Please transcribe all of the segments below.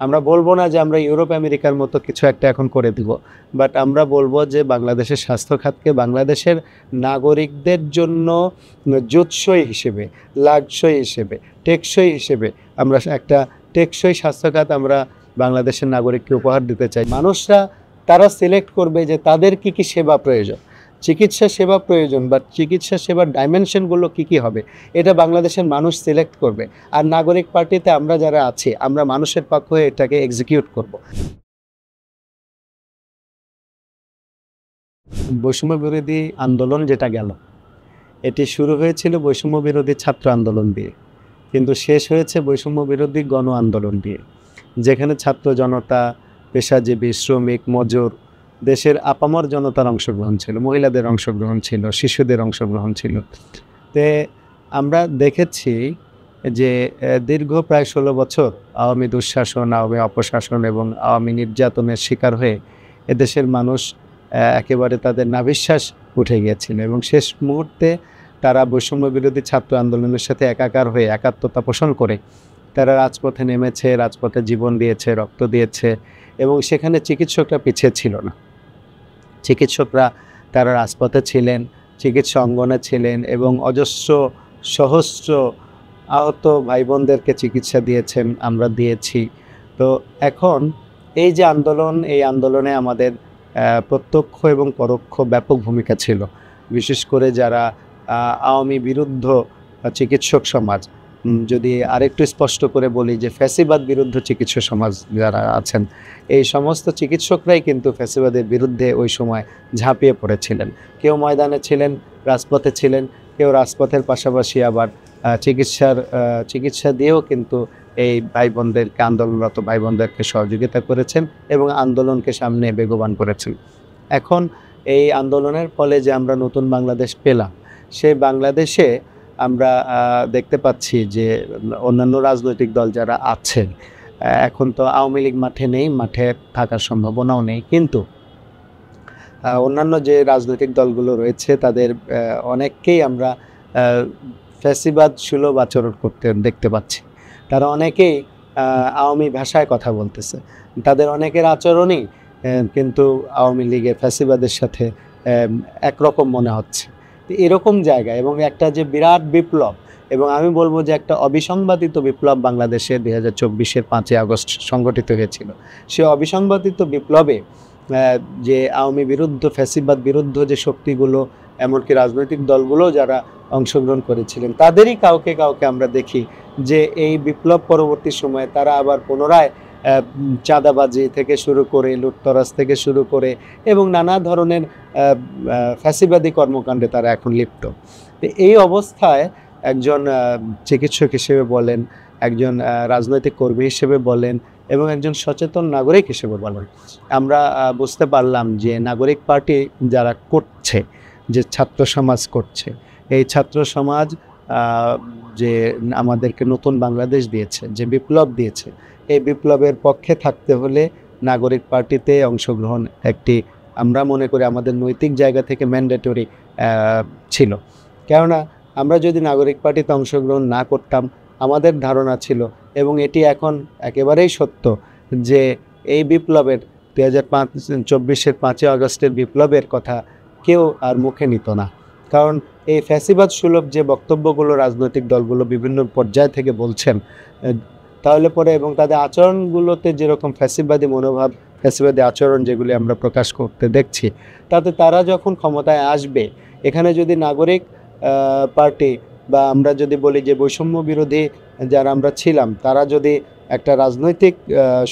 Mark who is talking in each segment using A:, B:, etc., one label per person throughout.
A: আমরা বলবো না যে আমরা ইউরোপ আমেরিকার মতো কিছু একটা এখন করে দিব, বাট আমরা বলবো যে বাংলাদেশের স্বাস্থ্য খাতকে বাংলাদেশের নাগরিকদের জন্য জুতসই হিসেবে, লাগসই হিসেবে, টেকসই হিসেবে আমরা একটা টেকসই স্বাস্থ্যখাত আমরা বাংলাদেশের নাগরিককে উপহার দিতে চাই। মানুষরা তারা সিলেক্ট করবে যে তাদের কি কি সেবা প্রয়োজন, চিকিৎসা সেবা প্রয়োজন, বা চিকিৎসা সেবার ডাইমেনশনগুলো কি কি হবে, এটা বাংলাদেশের মানুষ সিলেক্ট করবে। আর নাগরিক পার্টিতে আমরা যারা আছি, আমরা মানুষের পক্ষ হয়ে এটাকে এক্সিকিউট করব। বৈষম্য বিরোধী আন্দোলন যেটা গেল, এটি শুরু হয়েছিল বৈষম্য বিরোধী ছাত্র আন্দোলন দিয়ে, কিন্তু শেষ হয়েছে বৈষম্য বিরোধী গণ আন্দোলন দিয়ে, যেখানে ছাত্র জনতা, পেশাজীবী, শ্রমিক, মজুর, দেশের আপামর জনতার অংশগ্রহণ ছিল, মহিলাদের অংশগ্রহণ ছিল, শিশুদের অংশগ্রহণ ছিল। তে আমরা দেখেছি যে দীর্ঘ প্রায় 16 বছর আওয়ামী দুঃশাসন, আওয়ামী অপশাসন এবং আওয়ামী নির্যাতনের শিকার হয়ে এদেশের মানুষ একেবারে তাদের নাভিশ্বাস উঠে গিয়েছিল, এবং শেষ মুহূর্তে তারা বৈষম্য বিরোধী ছাত্র আন্দোলনের সাথে একাকার হয়ে একাত্মতা পোষণ করে তারা রাজপথে নেমেছে, রাজপথে জীবন দিয়েছে, রক্ত দিয়েছে, এবং সেখানে চিকিৎসকরা পিছিয়ে ছিল না। চিকিৎসকরা তারা রাজপথে ছিলেন, চিকিৎসা অঙ্গনে ছিলেন, এবং অজস্র সহস্র আহত ভাই বোনদেরকে চিকিৎসা দিয়েছেন, আমরা দিয়েছি। তো এখন এই যে আন্দোলন, এই আন্দোলনে আমাদের প্রত্যক্ষ এবং পরোক্ষ ব্যাপক ভূমিকা ছিল। বিশেষ করে যারা আওয়ামী বিরুদ্ধ চিকিৎসক সমাজ, যদি আরেকটু স্পষ্ট করে বলি যে ফ্যাসিবাদ বিরুদ্ধ চিকিৎসক সমাজ যারা আছেন, এই সমস্ত চিকিৎসকরাই কিন্তু ফ্যাসিবাদের বিরুদ্ধে ওই সময় ঝাঁপিয়ে পড়েছিলেন। কেউ ময়দানে ছিলেন, রাজপথে ছিলেন, কেউ রাজপথের পাশাপাশি আবার চিকিৎসা দিয়েও কিন্তু এই ভাই বোনদেরকে, আন্দোলনরত ভাই বোনদেরকে সহযোগিতা করেছেন এবং আন্দোলনকে সামনে বেগবান করেছেন। এখন এই আন্দোলনের ফলে যে আমরা নতুন বাংলাদেশ পেলাম, সেই বাংলাদেশে আমরা দেখতে পাচ্ছি যে অন্যান্য রাজনৈতিক দল যারা আছেন, এখন তো আওয়ামী লীগ মাঠে নেই, মাঠে থাকার সম্ভাবনাও নেই, কিন্তু অন্যান্য যে রাজনৈতিক দলগুলো রয়েছে তাদের অনেককেই আমরা ফ্যাসিবাদ সুলভ আচরণ করতে দেখতে পাচ্ছি। তারা অনেকেই আওয়ামী ভাষায় কথা বলতেছে, তাদের অনেকের আচরণই কিন্তু আওয়ামী লীগের ফ্যাসিবাদের সাথে একরকম মনে হচ্ছে। এরকম জায়গা এবং একটা যে বিরাট বিপ্লব, এবং আমি বলবো যে একটা অবিসংবাদিত বিপ্লব বাংলাদেশে 2024-এর 5ই আগস্ট সংগঠিত হয়েছিল। সে অবিসংবাদিত বিপ্লবে যে আওয়ামী বিরুদ্ধ, ফ্যাসিবাদ বিরুদ্ধ যে শক্তিগুলো, এমনকি রাজনৈতিক দলগুলো যারা অংশগ্রহণ করেছিলেন, তাদেরই কাউকে কাউকে আমরা দেখি যে এই বিপ্লব পরবর্তী সময়ে তারা আবার পুনরায় চাঁদাবাজি থেকে শুরু করে, লুটতরাজ থেকে শুরু করে এবং নানা ধরনের ফ্যাসিবাদী কর্মকাণ্ডে তারা এখন লিপ্ত। এই অবস্থায় একজন চিকিৎসক হিসেবে বলেন, একজন রাজনৈতিক কর্মী হিসেবে বলেন, এবং একজন সচেতন নাগরিক হিসেবে বলেন, আমরা বুঝতে পারলাম যে নাগরিক পার্টি যারা করছে, যে ছাত্র সমাজ করছে, এই ছাত্র সমাজ যে আমাদেরকে নতুন বাংলাদেশ দিয়েছে, যে বিপ্লব দিয়েছে, এই বিপ্লবের পক্ষে থাকতে হলে নাগরিক পার্টিতে অংশগ্রহণ একটি, আমরা মনে করি আমাদের নৈতিক জায়গা থেকে ম্যান্ডেটরি ছিল। কেননা আমরা যদি নাগরিক পার্টিতে অংশগ্রহণ না করতাম, আমাদের ধারণা ছিল, এবং এটি এখন একেবারেই সত্য, যে এই বিপ্লবের 2024-এর 5ই আগস্টের বিপ্লবের কথা কেউ আর মুখে নিত না। কারণ এই ফ্যাসিবাদ সুলভ যে বক্তব্যগুলো রাজনৈতিক দলগুলো বিভিন্ন পর্যায় থেকে বলছেন, তাহলে পরে এবং তাদের আচরণগুলোতে যেরকম ফ্যাসিবাদী মনোভাব, ফ্যাসিবাদী আচরণ যেগুলি আমরা প্রকাশ করতে দেখছি, তাতে তারা যখন ক্ষমতায় আসবে, এখানে যদি নাগরিক পার্টি বা আমরা যদি বলি যে বৈষম্য বিরোধী যারা আমরা ছিলাম, তারা যদি একটা রাজনৈতিক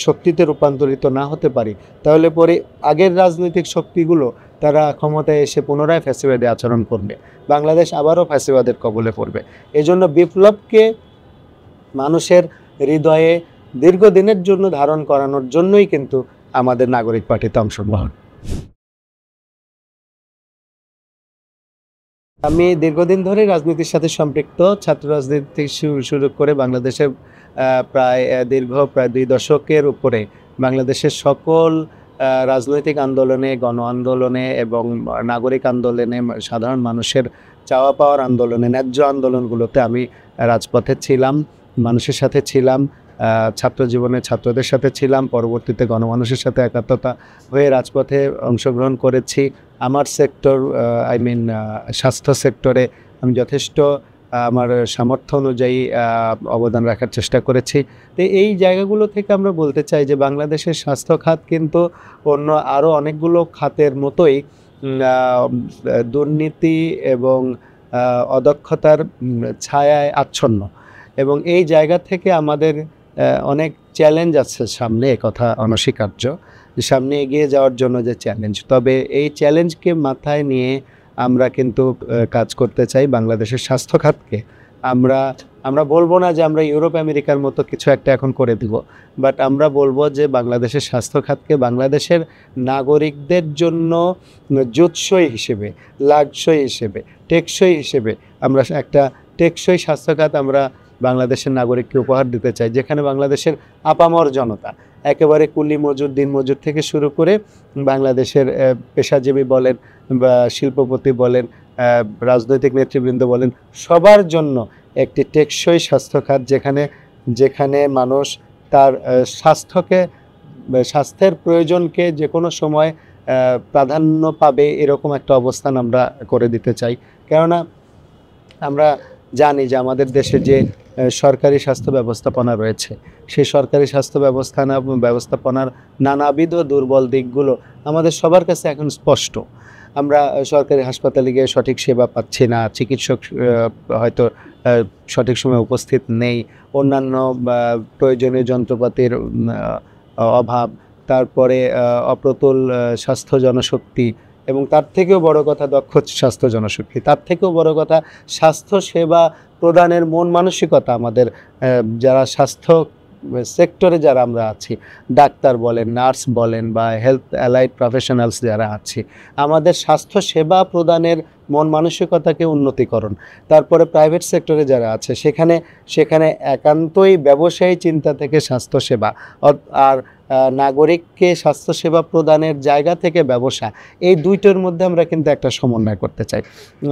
A: শক্তিতে রূপান্তরিত না হতে পারি, তাহলে পরে আগের রাজনৈতিক শক্তিগুলো তারা ক্ষমতায় এসে পুনরায় ফ্যাসিবাদী আচরণ করবে, বাংলাদেশ আবারও ফ্যাসিবাদের কবলে পড়বে। এজন্য বিপ্লবকে মানুষের হৃদয়ে দীর্ঘদিনের জন্য ধারণ করানোর জন্যই কিন্তু আমাদের নাগরিক পার্টিতে অংশগ্রহণ। আমি দীর্ঘদিন ধরে রাজনীতির সাথে সম্পৃক্ত, ছাত্র রাজনীতি শুরু করে বাংলাদেশের প্রায় 2 দশকের উপরে বাংলাদেশের সকল রাজনৈতিক আন্দোলনে, গণ আন্দোলনে এবং নাগরিক আন্দোলনে, সাধারণ মানুষের চাওয়া পাওয়ার আন্দোলনে, ন্যায্য আন্দোলনগুলোতে আমি রাজপথে ছিলাম, মানুষের সাথে ছিলাম। ছাত্র জীবনে ছাত্রদের সাথে ছিলাম, পরবর্তীতে গণমানুষের সাথে একাত্মতা হয়ে রাজপথে অংশগ্রহণ করেছি। আমার সেক্টর স্বাস্থ্য সেক্টরে আমি যথেষ্ট আমার সামর্থ্য অনুযায়ী অবদান রাখার চেষ্টা করেছি। তো এই জায়গাগুলো থেকে আমরা বলতে চাই যে বাংলাদেশের স্বাস্থ্য খাত কিন্তু অন্য আরও অনেকগুলো খাতের মতোই দুর্নীতি এবং অদক্ষতার ছায়ায় আচ্ছন্ন, এবং এই জায়গা থেকে আমাদের অনেক চ্যালেঞ্জ আছে সামনে, কথা অনস্বীকার্য, সামনে এগিয়ে যাওয়ার জন্য যে চ্যালেঞ্জ। তবে এই চ্যালেঞ্জকে মাথায় নিয়ে আমরা কিন্তু কাজ করতে চাই। বাংলাদেশের স্বাস্থ্য খাতকে আমরা বলবো না যে আমরা ইউরোপ আমেরিকার মতো কিছু একটা এখন করে দিব, বাট আমরা বলবো যে বাংলাদেশের স্বাস্থ্য খাতকে বাংলাদেশের নাগরিকদের জন্য জুৎসই হিসেবে, লাভসই হিসেবে, টেকসই হিসেবে আমরা একটা টেকসই স্বাস্থ্যখাত আমরা বাংলাদেশের নাগরিককে উপহার দিতে চাই, যেখানে বাংলাদেশের আপামর জনতা একেবারে কুলি মজুর, দিন মজুর থেকে শুরু করে বাংলাদেশের পেশাজীবী বলেন বা শিল্পপতি বলেন, রাজনৈতিক নেতৃবৃন্দ বলেন, সবার জন্য একটি টেকসই স্বাস্থ্যখাত, যেখানে মানুষ তার স্বাস্থ্যের প্রয়োজনকে যে কোনো সময় প্রাধান্য পাবে, এরকম একটা অবস্থান আমরা করে দিতে চাই। কেননা আমরা জানি যে আমাদের দেশে যে সরকারি স্বাস্থ্য ব্যবস্থাপনা রয়েছে, সেই সরকারি স্বাস্থ্য ব্যবস্থাপনার নানাবিধ দুর্বল দিকগুলো আমাদের সবার কাছে এখন স্পষ্ট। আমরা সরকারি হাসপাতালে গিয়ে সঠিক সেবা পাচ্ছি না, চিকিৎসক হয়তো সঠিক সময়ে উপস্থিত নেই, অন্যান্য প্রয়োজনীয় যন্ত্রপাতির অভাব, তারপরে অপ্রতুল স্বাস্থ্য জনশক্তি, এবং তার থেকেও বড় কথা দক্ষ স্বাস্থ্য জনশক্তি, তার থেকেও বড় কথা স্বাস্থ্য সেবা প্রদানের মন মানসিকতা। আমাদের যারা স্বাস্থ্য সেক্টরে যারা আমরা আছি, ডাক্তার বলেন, নার্স বলেন বা হেলথ অ্যালাইড প্রফেশনালস যারা আছি, আমাদের স্বাস্থ্য সেবা প্রদানের মন মানসিকতাকে উন্নতিকরণ। তারপরে প্রাইভেট সেক্টরে যারা আছে সেখানে একান্তই ব্যবসায়ী চিন্তা থেকে স্বাস্থ্যসেবা আর নাগরিককে স্বাস্থ্যসেবা প্রদানের জায়গা থেকে ব্যবসা, এই দুইটার মধ্যে আমরা কিন্তু একটা সমন্বয় করতে চাই।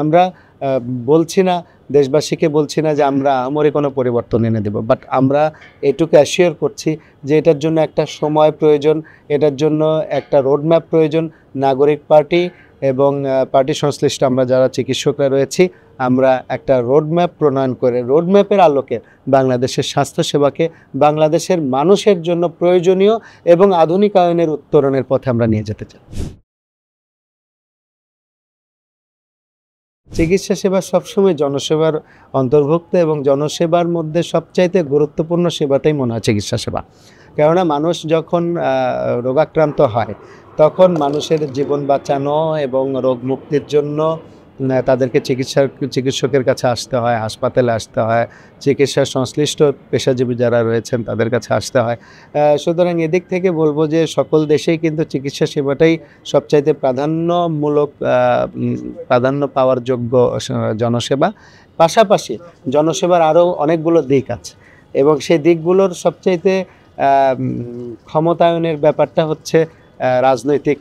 A: আমরা বলছি না, দেশবাসীকে বলছি না যে আমরা আমরে কোনো পরিবর্তন এনে দেব, বাট আমরা এটুকু অ্যাসিওর করছি যে এটার জন্য একটা সময় প্রয়োজন, এটার জন্য একটা রোডম্যাপ প্রয়োজন। নাগরিক পার্টি এবং পার্টি সংশ্লিষ্ট আমরা যারা চিকিৎসকরা রয়েছি, আমরা একটা রোডম্যাপ প্রণয়ন করে রোডম্যাপের আলোকে বাংলাদেশের স্বাস্থ্যসেবাকে বাংলাদেশের মানুষের জন্য প্রয়োজনীয় এবং আধুনিকায়নের উত্তরণের পথে আমরা নিয়ে যেতে চাই। চিকিৎসা সেবা সবসময় জনসেবার অন্তর্ভুক্ত, এবং জনসেবার মধ্যে সবচাইতে গুরুত্বপূর্ণ সেবাটাই মনে হয় চিকিৎসা সেবা। কেননা মানুষ যখন রোগাক্রান্ত হয়, তখন মানুষের জীবন বাঁচানো এবং রোগ মুক্তির জন্য তাদেরকে চিকিৎসকের কাছে আসতে হয়, হাসপাতালে আসতে হয়, চিকিৎসা সংশ্লিষ্ট পেশাজীবী যারা রয়েছেন তাদের কাছে আসতে হয়। সুতরাং এদিক থেকে বলবো যে সকল দেশেই কিন্তু চিকিৎসা সেবাটাই সবচাইতে প্রাধান্য পাওয়ার যোগ্য জনসেবা। পাশাপাশি জনসেবার আরও অনেকগুলো দিক আছে, এবং সেই দিকগুলোর সবচাইতে ক্ষমতায়নের ব্যাপারটা হচ্ছে রাজনৈতিক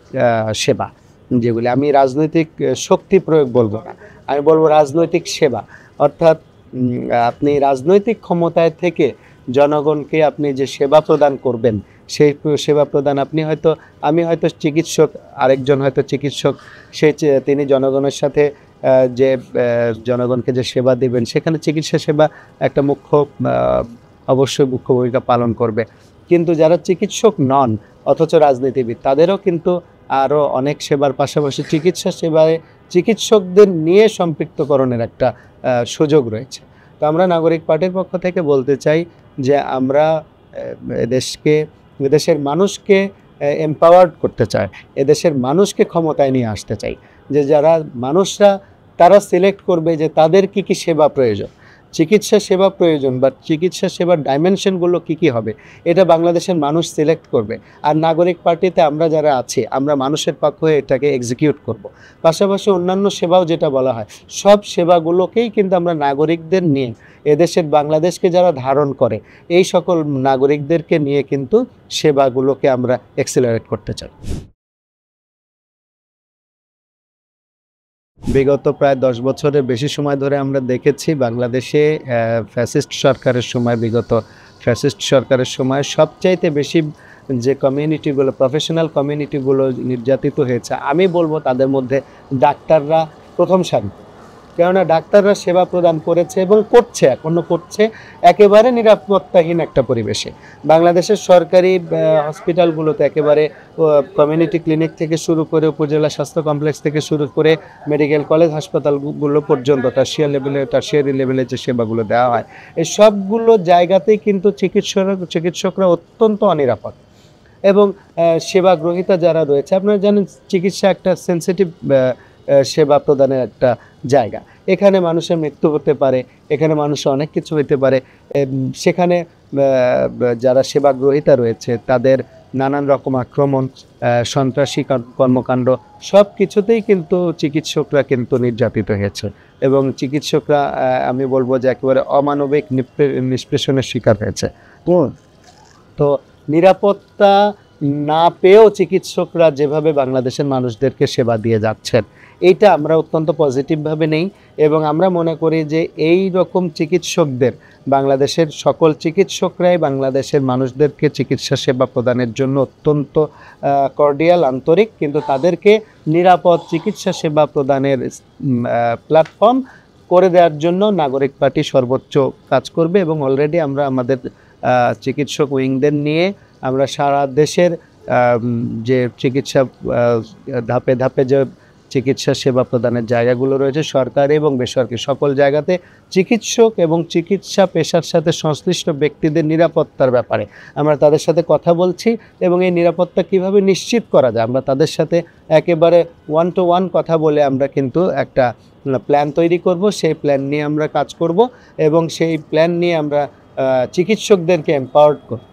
A: সেবা, যেগুলি আমি রাজনৈতিক শক্তি প্রয়োগ বলবো না, আমি বলবো রাজনৈতিক সেবা। অর্থাৎ আপনি রাজনৈতিক ক্ষমতায় থেকে জনগণকে আপনি যে সেবা প্রদান করবেন, সেই সেবা প্রদান আমি হয়তো চিকিৎসক, আরেকজন হয়তো চিকিৎসক, তিনি জনগণের সাথে যে জনগণকে যে সেবা দিবেন, সেখানে চিকিৎসা সেবা একটা অবশ্যই মুখ্য ভূমিকা পালন করবে। কিন্তু যারা চিকিৎসক নন অথচ রাজনীতিবিদ, তাদেরও কিন্তু আরও অনেক সেবার পাশাপাশি চিকিৎসা সেবায় চিকিৎসকদের নিয়ে সম্পৃক্তকরণের একটা সুযোগ রয়েছে। তো আমরা নাগরিক পার্টির পক্ষ থেকে বলতে চাই যে আমরা এদেশের মানুষকে এম্পাওয়ার্ড করতে চাই, এদেশের মানুষকে ক্ষমতায় নিয়ে আসতে চাই, যে যারা মানুষরা তারা সিলেক্ট করবে যে তাদের কি কি সেবা প্রয়োজন, চিকিৎসা সেবা প্রয়োজন, বা চিকিৎসা সেবার ডাইমেনশনগুলো কি হবে, এটা বাংলাদেশের মানুষ সিলেক্ট করবে। আর নাগরিক পার্টিতে আমরা যারা আছি, আমরা মানুষের পক্ষ হয়ে এটাকে এক্সিকিউট করব। পাশাপাশি অন্যান্য সেবাও যেটা বলা হয়, সব সেবাগুলোকেই কিন্তু আমরা নাগরিকদের নিয়ে, এদেশের বাংলাদেশকে যারা ধারণ করে, এই সকল নাগরিকদেরকে নিয়ে কিন্তু সেবাগুলোকে আমরা এক্সিলারেট করতে চাই। বিগত প্রায় 10 বছরের বেশি সময় ধরে আমরা দেখেছি বাংলাদেশে ফ্যাসিস্ট সরকারের সময় বিগত ফ্যাসিস্ট সরকারের সময় সবচাইতে বেশি যে কমিউনিটিগুলো, প্রফেশনাল কমিউনিটিগুলো নির্যাতিত হয়েছে, আমি বলবো তাদের মধ্যে ডাক্তাররা প্রথম সারি। কেননা ডাক্তাররা সেবা প্রদান করেছে এবং করছে, এখনও করছে একেবারে নিরাপত্তাহীন একটা পরিবেশে। বাংলাদেশের সরকারি হসপিটালগুলোতে একেবারে কমিউনিটি ক্লিনিক থেকে শুরু করে উপজেলা স্বাস্থ্য কমপ্লেক্স থেকে শুরু করে মেডিকেল কলেজ হাসপাতালগুলো পর্যন্ত টারশিয়ারি লেভেলে যে সেবাগুলো দেওয়া হয়, এই সবগুলো জায়গাতেই কিন্তু চিকিৎসকরা অত্যন্ত অনিরাপদ। এবং সেবা গ্রহীতা যারা রয়েছে, আপনারা জানেন চিকিৎসা একটা সেন্সিটিভ সেবা প্রদানের একটা জায়গা। এখানে মানুষের মৃত্যু হতে পারে, এখানে মানুষের অনেক কিছু হতে পারে। সেখানে যারা সেবা গ্রহীতা রয়েছে তাদের নানান রকম আক্রমণ, সন্ত্রাসী কর্মকাণ্ড, সব কিছুতেই কিন্তু চিকিৎসকরা কিন্তু নির্যাতিত হয়েছে এবং চিকিৎসকরা আমি বলবো যে একেবারে অমানবিক নিষ্পেষণের শিকার হয়েছে। তো নিরাপত্তা না পেয়েও চিকিৎসকরা যেভাবে বাংলাদেশের মানুষদেরকে সেবা দিয়ে যাচ্ছেন, এইটা আমরা অত্যন্ত পজিটিভভাবে নেই এবং আমরা মনে করি যে এই রকম চিকিৎসকদের, বাংলাদেশের সকল চিকিৎসকরাই বাংলাদেশের মানুষদেরকে চিকিৎসা সেবা প্রদানের জন্য অত্যন্ত কর্ডিয়াল, আন্তরিক, কিন্তু তাদেরকে নিরাপদ চিকিৎসা সেবা প্রদানের প্ল্যাটফর্ম করে দেওয়ার জন্য নাগরিক পার্টি সর্বোচ্চ কাজ করবে এবং অলরেডি আমরা আমাদের চিকিৎসক উইংদের নিয়ে আমরা সারা দেশের যে চিকিৎসা ধাপে ধাপে যে চিকিৎসা সেবা প্রদানের জায়গাগুলো রয়েছে, সরকারি এবং বেসরকারি সকল জায়গাতে চিকিৎসক এবং চিকিৎসা পেশার সাথে সংশ্লিষ্ট ব্যক্তিদের নিরাপত্তার ব্যাপারে আমরা তাদের সাথে কথা বলছি এবং এই নিরাপত্তা কিভাবে নিশ্চিত করা যায় আমরা তাদের সাথে একেবারে 1-to-1 কথা বলে আমরা কিন্তু একটা প্ল্যান তৈরি করব। সেই প্ল্যান নিয়ে আমরা কাজ করব এবং সেই প্ল্যান নিয়ে আমরা চিকিৎসকদেরকে এম্পাওয়ার্ড করব।